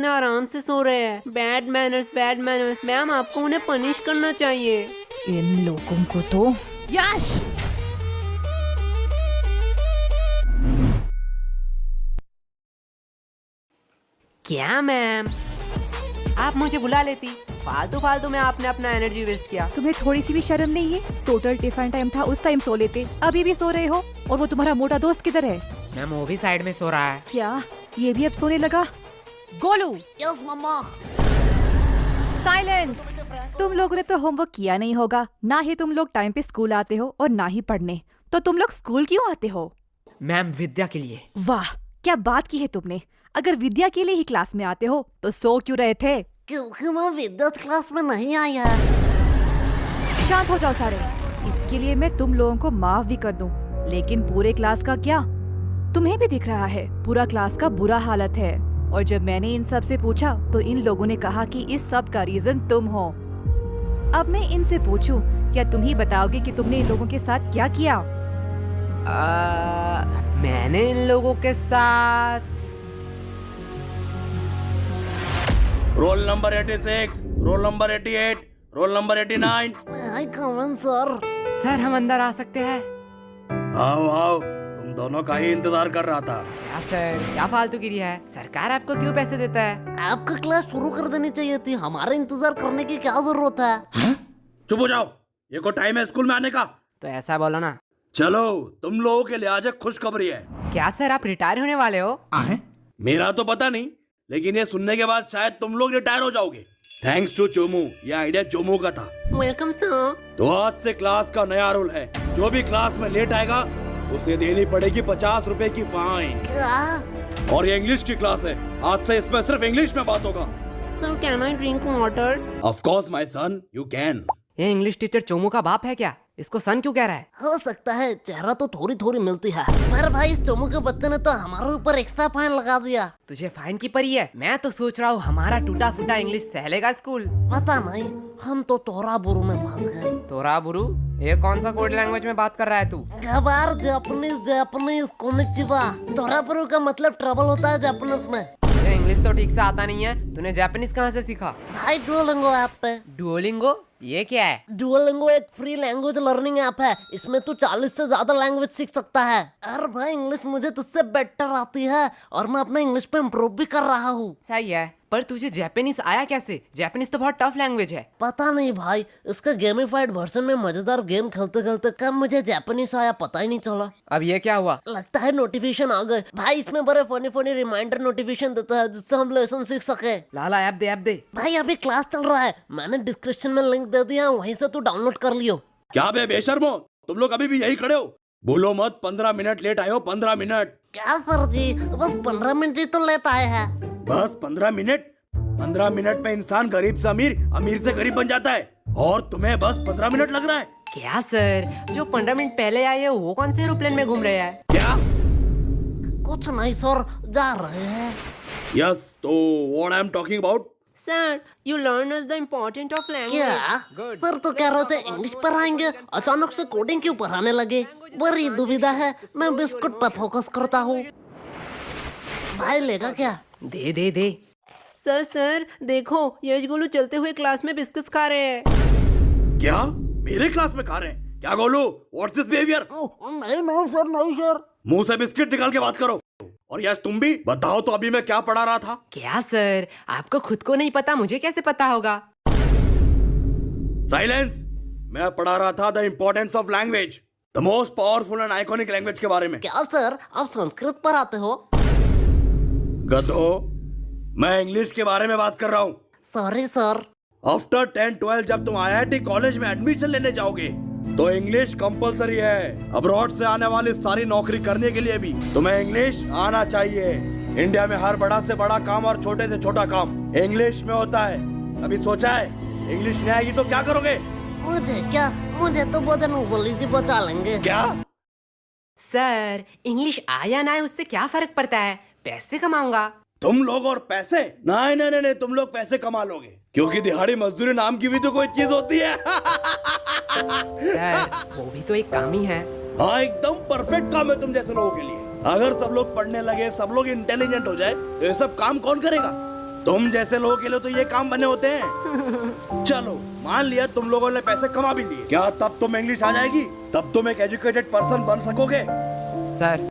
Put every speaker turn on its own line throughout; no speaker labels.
इतने आराम से सो रहे हैं। Bad manners. मैम आपको उन्हें पनिश करना चाहिए।
इन लोगों को तो। यश,
क्या मैम, आप मुझे बुला लेती। फालतू में आपने अपना एनर्जी वेस्ट किया।
तुम्हें थोड़ी सी भी शर्म नहीं है? टोटल टिफिन टाइम था, उस टाइम सो लेते, अभी भी सो रहे हो। और वो तुम्हारा मोटा दोस्त किधर है?
मैम वो भी साइड में सो रहा है।
क्या ये भी अब सोने लगा? गोलू,
यस मम्मा।
साइलेंस। तुम लोगों ने तो होमवर्क किया नहीं होगा, ना ही तुम लोग टाइम पे स्कूल आते हो और ना ही पढ़ने। तो तुम लोग स्कूल क्यों आते हो?
मैम विद्या के लिए।
वाह, क्या बात की है तुमने। अगर विद्या के लिए ही क्लास में आते हो तो सो क्यों रहे थे?
क्योंकि मैं विद्युत क्लास में नहीं आया।
शांत हो जाओ सारे। इसके लिए मैं तुम लोगों को माफ भी कर दूं, लेकिन पूरे क्लास का क्या? तुम्हें भी दिख रहा है पूरा क्लास का बुरा हालत है। और जब मैंने इन सब से पूछा तो इन लोगों ने कहा कि इस सब का रीजन तुम हो। अब मैं इनसे पूछूं, क्या तुम ही बताओगे कि तुमने इन लोगों के साथ क्या किया?
मैंने इन लोगों के साथ
roll number 86, roll number 88, roll number 89।
आई कम इन सर।
सर हम अंदर आ सकते हैं?
आओ आओ, तुम दोनों का ही इंतजार कर रहा था।
क्या सर, क्या फालतूगिरी है? सरकार आपको क्यों पैसे देता है?
आपका क्लास शुरू कर देनी चाहिए थी, हमारे इंतजार करने की क्या जरूरत है?
चुप हो जाओ, ये को टाइम है स्कूल में आने का।
तो ऐसा बोलो ना।
चलो, तुम लोगों के लिए आज एक खुशखबरी है।
क्या सर आप रिटायर होने वाले हो?
मेरा तो पता नहीं, लेकिन ये सुनने के बाद शायद तुम लोग रिटायर हो जाओगे। थैंक्स टू चोमू, ये आइडिया चोमू का था।
Welcome sir.
तो आज से क्लास का नया रूल है, जो भी क्लास में लेट आएगा उसे देनी पड़ेगी 50 रुपए की फाइन।
क्या?
और ये इंग्लिश की क्लास है, आज से इसमें सिर्फ इंग्लिश में बात होगा।
Sir can I drink water?
Of course my son, you can.
ये इंग्लिश टीचर चोमू का बाप है क्या? इसको सन क्यों कह रहा है?
हो सकता है, चेहरा तो थोड़ी थोड़ी मिलती है। पर भाई इस चोमू के बच्चे ने तो हमारे ऊपर एक्स्ट्रा फाइन लगा दिया।
तुझे फाइन की परी है? मैं तो सोच रहा हूँ हमारा टूटा फूटा इंग्लिश सहलेगा स्कूल।
पता नहीं, हम तो तोरा बुरु में फंस गए।
तोरा बुरु? ये कौन सा कोड लैंग्वेज में बात कर रहा है तू?
गबार जापानीज कोनिचिवा। तोरा बुरु का मतलब ट्रबल होता है जापानीज में।
ये इंग्लिश तो ठीक से आता नहीं है, तूने जापानीज कहाँ से सीखा?
भाई डुओलिंगो ऐप पे।
डुओलिंगो? ये क्या है?
डुओलिंगो एक फ्री लैंग्वेज लर्निंग ऐप है, इसमें तू 40 से ज्यादा लैंग्वेज सीख सकता है। अरे भाई इंग्लिश मुझे तुझसे बेटर आती है और मैं अपने इंग्लिश पे इम्प्रूव भी कर रहा हूँ।
सही है, पर तुझे जापानीज आया कैसे? जापानीज तो बहुत टफ लैंग्वेज है।
पता नहीं भाई, इसका गेमिफाइड वर्जन में मजेदार गेम खेलते खेलते कब मुझे जापानीज आया पता ही नहीं चला।
अब ये क्या हुआ?
लगता है नोटिफिकेशन आ गए। भाई इसमें बड़े फनी रिमाइंडर नोटिफिकेशन देता है जिससे हम लेसन सीख सके।
लाला ऐप दे।
भाई अभी क्लास चल रहा है, मैंने डिस्क्रिप्शन में लिंक दे दिया, वहीं से तू डाउनलोड कर लियो।
क्या बे बेशर्मो, तुम लोग अभी भी यही खड़े हो? बोलो मत, 15 मिनट लेट आए हो। 15 मिनट?
क्या सर जी, बस 15 मिनट ही तो लेट आए हैं।
बस 15 मिनट? 15 मिनट में इंसान गरीब से अमीर, अमीर से गरीब बन जाता है, और तुम्हें बस 15 मिनट लग रहा है?
क्या सर, जो 15 मिनट पहले आए हैं वो कौन से एरोप्लेन में घूम रहे हैं?
क्या?
कुछ नहीं सर, जा रहे हैं।
यस, तो what I am talking about?
Sir you learn us the important of language.
क्या सर तो कह रहे थे इंग्लिश पढ़ाएंगे, अचानक से कोडिंग क्यों पढ़ाने लगे? बड़ी दुविधा है, मैं बिस्कुट पर फोकस करता हूँ। भाई लेगा क्या?
दे। सर देखो, यश गोलू चलते हुए क्लास में बिस्किट्स खा रहे हैं।
क्या मेरे क्लास में खा रहे हैं? क्या गोलू, व्हाट्स दिस बिहेवियर?
नहीं सर।
मुंह से बिस्किट निकाल के बात करो। और यश तुम भी बताओ तो, अभी मैं क्या पढ़ा रहा था?
क्या सर, आपको खुद को नहीं पता, मुझे कैसे पता होगा?
साइलेंस। मैं पढ़ा रहा था the importance of language, the most powerful and iconic language के बारे में।
क्या सर, आप संस्कृत पढ़ाते हो?
गधो, मैं इंग्लिश के बारे में बात कर रहा हूँ।
Sorry sir.
आफ्टर 10-12 जब तुम IIT कॉलेज में एडमिशन लेने जाओगे तो इंग्लिश कंपलसरी है। अब्रॉड से आने वाली सारी नौकरी करने के लिए भी तुम्हें इंग्लिश आना चाहिए। इंडिया में हर बड़ा से बड़ा काम और छोटे से छोटा काम इंग्लिश में होता है। अभी सोचा है इंग्लिश नहीं आएगी तो क्या करोगे?
मुझे तो भोजन बोली जी बचा लेंगे।
क्या?
सर इंग्लिश आया ना आए उससे क्या फर्क पड़ता है, पैसे कमाऊंगा।
तुम लोग और पैसे? नहीं, तुम लोग पैसे कमा लोगे, क्योंकि दिहाड़ी मजदूरी नाम की भी तो कोई चीज होती है।
सर वो भी तो एक काम ही है।
हाँ, एकदम परफेक्ट काम है तुम जैसे लोगों के लिए। अगर सब लोग पढ़ने लगे, सब लोग इंटेलिजेंट हो जाए तो ये सब काम कौन करेगा? तुम जैसे लोगों के लिए तो ये काम बने होते हैं। चलो मान लिया तुम लोगों ने पैसे कमा भी लिए, क्या तब तुम इंग्लिश आ जाएगी? तब तुम एक एजुकेटेड पर्सन बन सकोगे?
सर,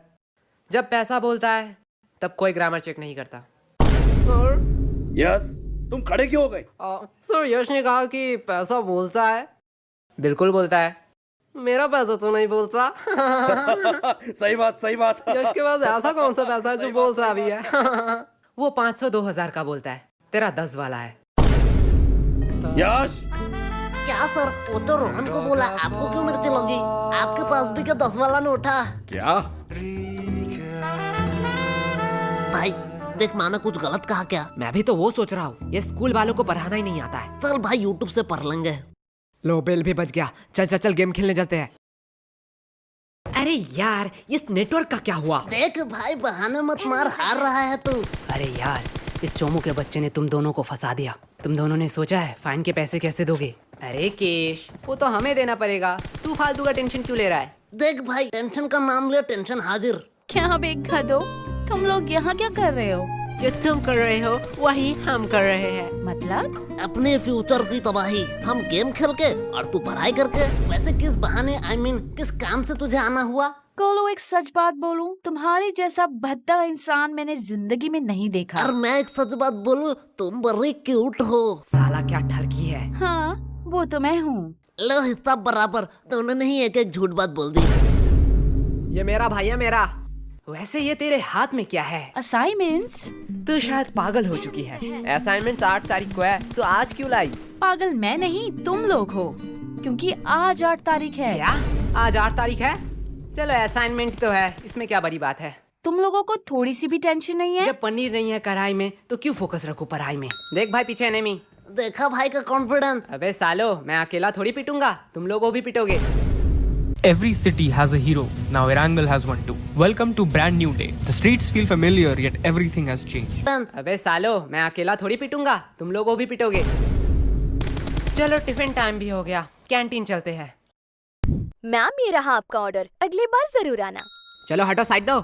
जब पैसा बोलता है तब कोई ग्रामर चेक नहीं करता।
सर
यस, तुम खड़े क्यों हो गए?
सर यश ने कहा कि पैसा बोलता है।
बिल्कुल बोलता है।
मेरा पैसा तो नहीं बोलता।
सही बात।
यश के पास ऐसा कौन सा पैसा है जो बोलता भी है?
वो 500 2000 का बोलता है, तेरा 10 वाला है।
यश,
क्या सर, वो तो रोहन को बोला, आपको क्यों मिर्ची लगी? आपके पास भी क्या 10 वाला नोट है?
क्या?
भाई देख, माना कुछ गलत कहा क्या?
मैं भी तो वो सोच रहा हूँ, ये स्कूल वालों को पढ़ाना ही नहीं आता है।
चल भाई यूट्यूब से पढ़ लेंगे।
लो, बेल भी बज गया। चल गेम खेलने चलते हैं। अरे यार, इस नेटवर्क का क्या हुआ?
देख भाई, बहाने मत मार, हार रहा है तू।
अरे यार, इस चोमू के बच्चे ने तुम दोनों को फंसा दिया। तुम दोनों ने सोचा है फाइन के पैसे कैसे दोगे? अरे केश, वो तो हमें देना पड़ेगा। तू फालतू का टेंशन क्यों ले रहा है?
देख भाई, टेंशन का नाम ले, टेंशन हाजिर।
क्या बेखा दो, तुम लोग यहाँ क्या कर रहे हो?
जो तुम कर रहे हो वही हम कर रहे हैं।
मतलब?
अपने फ्यूचर की तबाही, हम गेम खेल के और तू पढ़ाई करके। वैसे किस बहाने, I mean, किस काम से तुझे आना हुआ?
कोलो, एक सच बात बोलूं, तुम्हारे जैसा भद्दा इंसान मैंने जिंदगी में नहीं देखा।
और मैं एक सच बात बोलूं, तुम बड़ी क्यूट हो।
साला क्या ठरकी है।
हाँ, वो तो मैं हूँ।
लो हिस्सा बराबर, दोनों ने ही एक एक झूठ बात बोल दी।
ये मेरा भाई है, मेरा। वैसे ये तेरे हाथ में क्या है?
असाइनमेंट्स?
तू शायद पागल हो चुकी है। असाइनमेंट्स 8 तारीख को है, तो आज क्यों लाई?
पागल मैं नहीं, तुम लोग हो, क्योंकि आज 8 तारीख है।
क्या? आज 8 तारीख है? चलो असाइनमेंट तो है, इसमें क्या बड़ी बात है?
तुम लोगों को थोड़ी सी भी टेंशन नहीं है?
जब पनीर नहीं है कढ़ाई में तो क्यों फोकस रखूं पढ़ाई में? देख भाई, पीछे एनिमी।
देखा भाई का कॉन्फिडेंस।
अबे सालो, मैं अकेला थोड़ी पिटूंगा, तुम लोगों भी पिटोगे।
Every city has a hero. Now Erangel has one too. Welcome to brand new day. The streets feel familiar, yet everything has changed.
अबे सालो, मैं अकेला थोड़ी पिटूंगा, तुम लोगों भी पिटोगे। चलो टिफिन टाइम भी हो गया, कैंटीन चलते हैं।
मैम, ये रहा आपका ऑर्डर, अगली बार जरूर आना।
चलो हटो, साइड दो।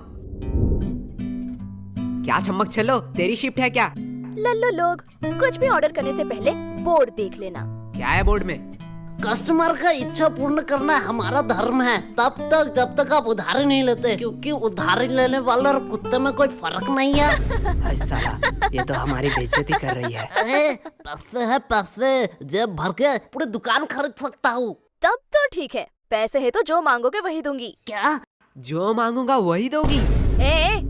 क्या छमक छलो, तेरी शिफ्ट है क्या?
लल्लो लोग, कुछ भी ऑर्डर करने से पहले बोर्ड देख लेना।
क्या है बोर्ड में?
कस्टमर का इच्छा पूर्ण करना हमारा धर्म है, तब तक जब तक आप उधारी नहीं लेते, क्योंकि उधारी लेने वाले और कुत्ते में कोई फर्क नहीं है।
अरे साला, ये तो हमारी बेइज्जती कर रही है।
पैसे है पैसे, जेब भर के पूरी दुकान खरीद सकता हूँ।
तब तो ठीक है, पैसे है तो जो मांगोगे वही दूंगी।
क्या?
जो मांगूंगा वही दोगी?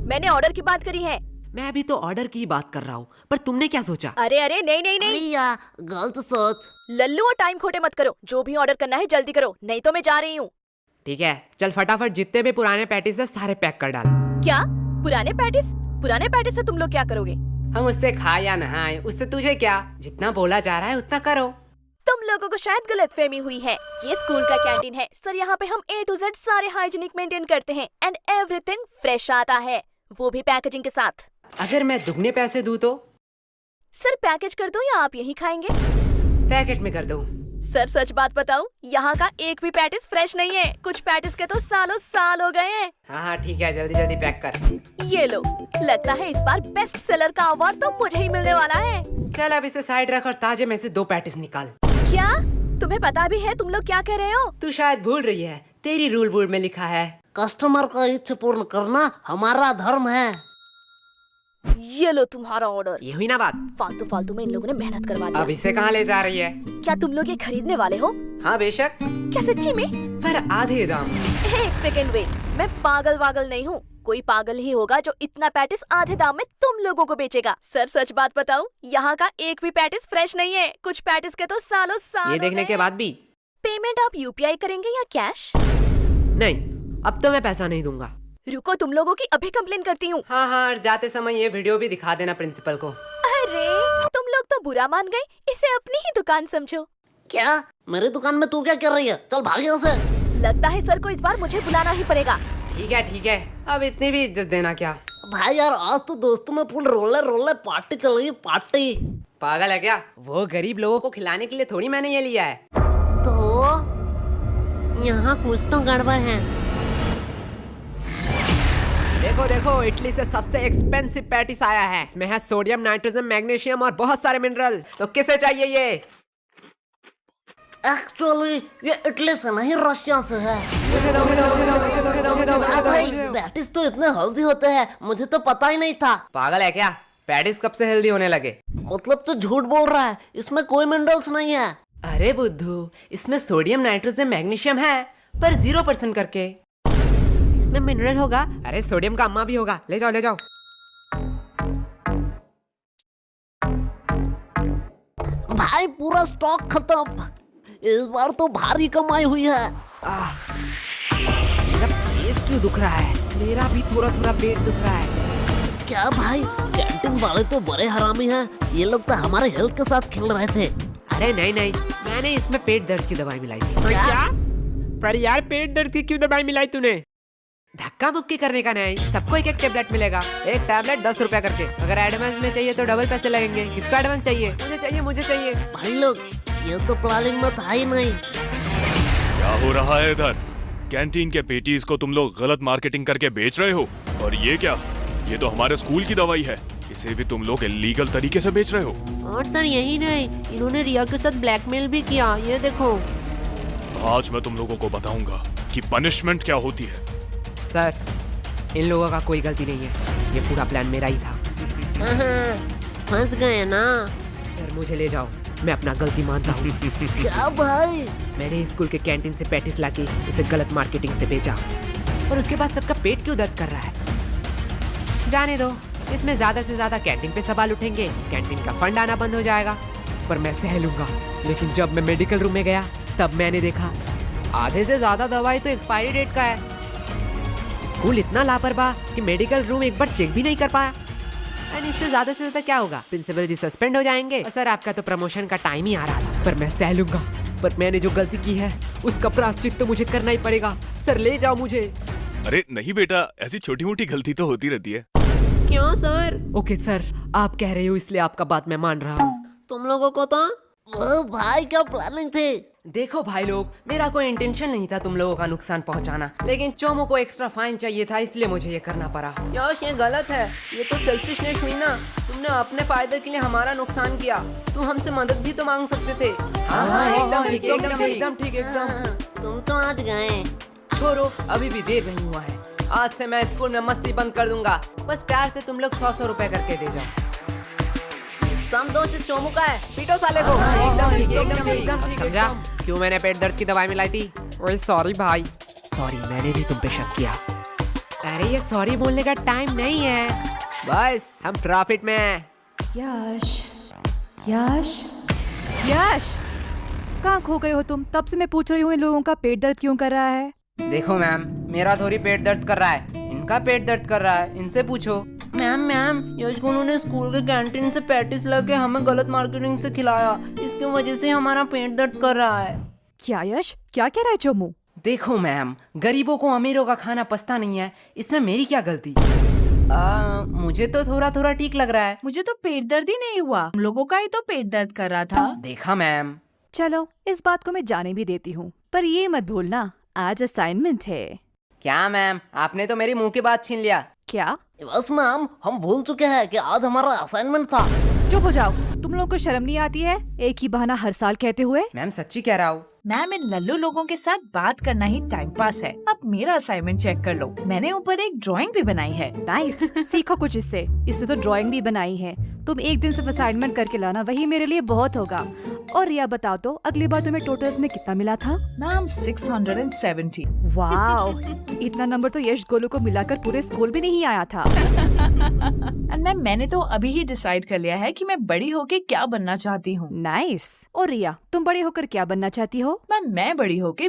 मैंने ऑर्डर की बात करी है।
मैं भी तो ऑर्डर की बात कर रहा हूँ, पर तुमने क्या सोचा?
अरे नहीं नहीं नहीं,
भैया गलत सोच।
लल्लू और टाइम खोटे मत करो, जो भी ऑर्डर करना है जल्दी करो, नहीं तो मैं जा रही हूँ।
ठीक है, चल फटाफट जितने भी पुराने पैटीज है सारे पैक कर डाल।
क्या? पुराने पैटिस? पुराने पैटिस से तुम लोग क्या करोगे?
हम उससे खाए या नहाए, उससे तुझे क्या? जितना बोला जा रहा है उतना करो।
तुम लोगों को शायद गलतफहमी हुई है, ये स्कूल का कैंटीन है सर, यहाँ पे हम A to Z सारे हाइजीनिक मेंटेन करते हैं एंड एवरीथिंग फ्रेश आता है, वो भी पैकेजिंग के साथ।
अगर मैं दुगने पैसे दूं तो?
सर पैकेज कर दो या आप यही खाएंगे?
पैकेट में कर दूं।
सर सच बात बताऊं, यहाँ का एक भी पैटिस फ्रेश नहीं है, कुछ पैटिस के तो सालों साल हो गए हैं।
हाँ ठीक है, जल्दी जल्दी पैक कर।
ये लो, लगता है इस बार बेस्ट सेलर का अवार्ड तो मुझे ही मिलने वाला है।
चल अब इसे साइड रख और ताजे में से 2 पैटिस निकाल।
क्या? तुम्हें पता भी है तुम लोग क्या कह रहे हो?
तू शायद भूल रही है, तेरी रूल बोर्ड में लिखा है
कस्टमर का इच्छा पूर्ण करना हमारा धर्म है।
ये लो तुम्हारा ऑर्डर।
ये हुई ना बात?
फालतू फालतू में इन लोगों ने मेहनत करवा
अब
दी।
इसे कहाँ ले जा रही है?
क्या तुम लोग ये खरीदने वाले हो?
हाँ बेशक।
क्या सच्ची में?
पर आधे दाम।
एक सेकंड वेट, मैं पागल वागल नहीं हूँ, कोई पागल ही होगा जो इतना पैटिस आधे दाम में तुम लोगों को बेचेगा। सर सच बात बताऊं, यहाँ का एक भी पैटिस फ्रेश नहीं है, कुछ पैटिस के तो सालों साल
ये देखने के बाद भी?
पेमेंट आप UPI करेंगे या कैश?
नहीं, अब तो मैं पैसा नहीं दूंगा।
रुको, तुम लोगों की अभी कंप्लेन करती हूँ।
हाँ, और जाते समय ये वीडियो भी दिखा देना प्रिंसिपल को।
अरे तुम लोग तो बुरा मान गए, इसे अपनी ही दुकान समझो।
क्या? मेरी दुकान में तू क्या कर रही है? चल भाग यहाँ से।
लगता है सर को इस बार मुझे बुलाना ही पड़ेगा।
ठीक है, अब इतनी भी इज्जत देना क्या?
भाई यार, आज तो दोस्तों में फुल रोले पार्टी चल रही है, पार्टी।
पागल है क्या? वो गरीब लोगों को खिलाने के लिए थोड़ी मैंने ये लिया है।
तो यहाँ कुछ तो गड़बड़ है।
देखो देखो, इटली से सबसे एक्सपेंसिव पैटिस आया है। इसमें है सोडियम, नाइट्रोजन, मैग्नीशियम और बहुत सारे मिनरल। तो किसे चाहिए ये?
एक्चुअली ये इटली से नहीं, रशिया से है।
मुझे दो, मुझे दो, मुझे दो, मुझे दो, मुझे दो, मुझे दो, मुझे दो,
भाई
मुझे दो।
पैटिस तो इतने हेल्दी होते हैं, मुझे तो पता ही नहीं था।
पागल है क्या? पैटिस कब से हेल्दी होने लगे?
मतलब तो झूठ बोल रहा है, इसमें कोई मिनरल्स नहीं है।
अरे बुद्धू, इसमें सोडियम, नाइट्रोजन, मैग्नीशियम है, पर 0% करके। इसमें मिनरल होगा। अरे सोडियम का अम्मा भी होगा। ले जाओ ले जाओ।
भाई पूरा स्टॉक खत्म। इस बार तो भारी कमाई हुई है।
मेरा पेट क्यों दुख रहा है? मेरा भी थोड़ा थोड़ा पेट दुख रहा है।
क्या भाई, कैंटीन वाले तो बड़े हरामी हैं। ये लोग तो हमारे हेल्थ के साथ खेल रहे थे।
अरे नहीं नहीं, मैंने इसमें पेट दर्द की दवाई मिलाई थी।
क्या?
पर यार पेट दर्द की क्यों दवाई मिलाई तूने? धक्का मुक्की करने का नहीं, सबको एक एक टेबलेट मिलेगा। एक टेबलेट 10 रुपया करके। अगर एडवांस में चाहिए तो डबल पैसे लगेंगे। किसका एडवांस चाहिए? मुझे चाहिए, मुझे चाहिए।
भाई लोग, ये तो प्लानिंग में था ही नहीं।
क्या हो रहा है इधर? कैंटीन के पेटीज को तुम लोग गलत मार्केटिंग करके बेच रहे हो। और ये क्या? ये तो हमारे स्कूल की दवाई है। इसे भी तुम लोग इलीगल तरीके से बेच रहे हो।
और सर यही नहीं, इन्होंने रिया के साथ ब्लैकमेल भी किया। ये देखो
आज मैं तुम लोगों को बताऊंगा कि पनिशमेंट क्या होती है।
सर, इन लोगों का कोई गलती नहीं है। ये पूरा प्लान मेरा ही था।
फंस गए ना।
सर मुझे ले जाओ, मैं अपना गलती मानता हूँ।
क्या भाई?
मैंने स्कूल के कैंटीन से पैटिस लाके इसे गलत मार्केटिंग से बेचा, और उसके बाद सबका पेट क्यों दर्द कर रहा है? जाने दो, इसमें ज्यादा से ज्यादा कैंटीन पे सवाल उठेंगे, कैंटीन का फंड आना बंद हो जाएगा। पर मैं सह लूंगा। लेकिन जब मैं मेडिकल रूम में गया तब मैंने देखा आधे से ज्यादा दवाई तो एक्सपायरी डेट का है। स्कूल इतना लापरवाह कि मेडिकल रूम एक बार चेक भी नहीं कर पाया। एंड इससे ज्यादा से ज्यादा क्या होगा? प्रिंसिपल जी सस्पेंड हो जाएंगे। और सर आपका तो प्रमोशन का टाइम ही आ रहा था। पर मैं सह लूंगा। पर मैंने जो गलती की है उसका प्रायश्चित तो मुझे करना ही पड़ेगा। सर ले जाओ मुझे।
अरे नहीं बेटा, ऐसी छोटी मोटी गलती तो होती रहती है।
क्यों सर? ओके सर, आप कह रहे हो इसलिए आपका बात मैं मान रहा हूँ।
तुम लोगों को तो वो भाई क्या प्लानिंग थी?
देखो भाई लोग, मेरा कोई इंटेंशन नहीं था तुम लोगों का नुकसान पहुंचाना, लेकिन चोमो को एक्स्ट्रा फाइन चाहिए था, इसलिए मुझे ये करना पड़ा। यश ये गलत है, ये तो सेल्फिशनेस हुई ना। तुमने अपने फायदे के लिए हमारा नुकसान किया। तुम हमसे मदद भी तो मांग सकते थे। हाँ एकदम ठीक, एकदम ठीक, एकदम ठीक, एकदम।
तुम तो आज गए।
छोड़ो, अभी भी देर नहीं हुआ है। आज से मैं स्कूल में मस्ती बंद कर दूंगा। बस प्यार से तुम लोग 100 रुपए करके दे जाओ। संतोष इस चोमू का है, पीटो साले को। एकदम ठीक, एकदम ठीक, एकदम ठीक। समझा क्यों मैंने पेट दर्द की दवाई मिलाई थी? ओए सॉरी भाई। सॉरी, मैंने भी तुम पे शक किया। अरे ये सॉरी बोलने का टाइम नहीं है। बस हम प्रॉफिट में हैं।
यश, यश, यश, कहाँ खो गए हो तुम? तब से मैं पूछ रही हूँ इन लोगों का पेट दर्द क्यों कर रहा है?
देखो मैम, मेरा थोड़ी पेट दर्द कर रहा है, इनका पेट दर्द कर रहा है। इनसे पूछो। मैम यश गुनू ने स्कूल के कैंटीन से पैटिस लाके हमें गलत मार्केटिंग से खिलाया, इसकी वजह से हमारा पेट दर्द कर रहा है।
क्या यश, क्या कह रहा है चोमू?
देखो मैम, गरीबों को अमीरों का खाना पछता नहीं है, इसमें मेरी क्या गलती? मुझे तो थोड़ा थोड़ा ठीक लग रहा है।
मुझे तो पेट दर्द ही नहीं हुआ, हम लोगों का ही तो पेट दर्द कर रहा था।
देखा मैम।
चलो, इस बात को मैं जाने भी देती हूँ, पर ये मत भूलना आज असाइनमेंट है।
क्या मैम, आपने तो मेरी मुंह की बात छीन लिया।
क्या?
बस मैम, हम भूल चुके हैं कि आज हमारा असाइनमेंट था।
चुप हो जाओ, तुम लोगों को शर्म नहीं आती है एक ही बहाना हर साल कहते हुए?
मैम सच्ची कह रहा हूँ।
मैम, इन लल्लू लोगों के साथ बात करना ही टाइम पास है। अब मेरा असाइनमेंट चेक कर लो, मैंने ऊपर एक ड्राइंग भी बनाई है।
नाइस, सीखो कुछ इससे। इससे तो ड्राइंग भी बनाई है। तुम एक दिन सिर्फ असाइनमेंट करके लाना, वही मेरे लिए बहुत होगा। और रिया बताओ तो, अगली बार तुम्हें टोटल्स में कितना मिला था?
मैम 670।
वाओ, इतना नंबर तो यश गोलू को मिलाकर पूरे स्कूल भी नहीं आया था।
एंड मैम, मैंने तो अभी ही डिसाइड कर लिया है कि मैं बड़ी होके क्या बनना चाहती हूँ।
नाइस। और रिया, तुम बड़े होकर क्या बनना चाहती हो?
मैम, मैं बड़ी होके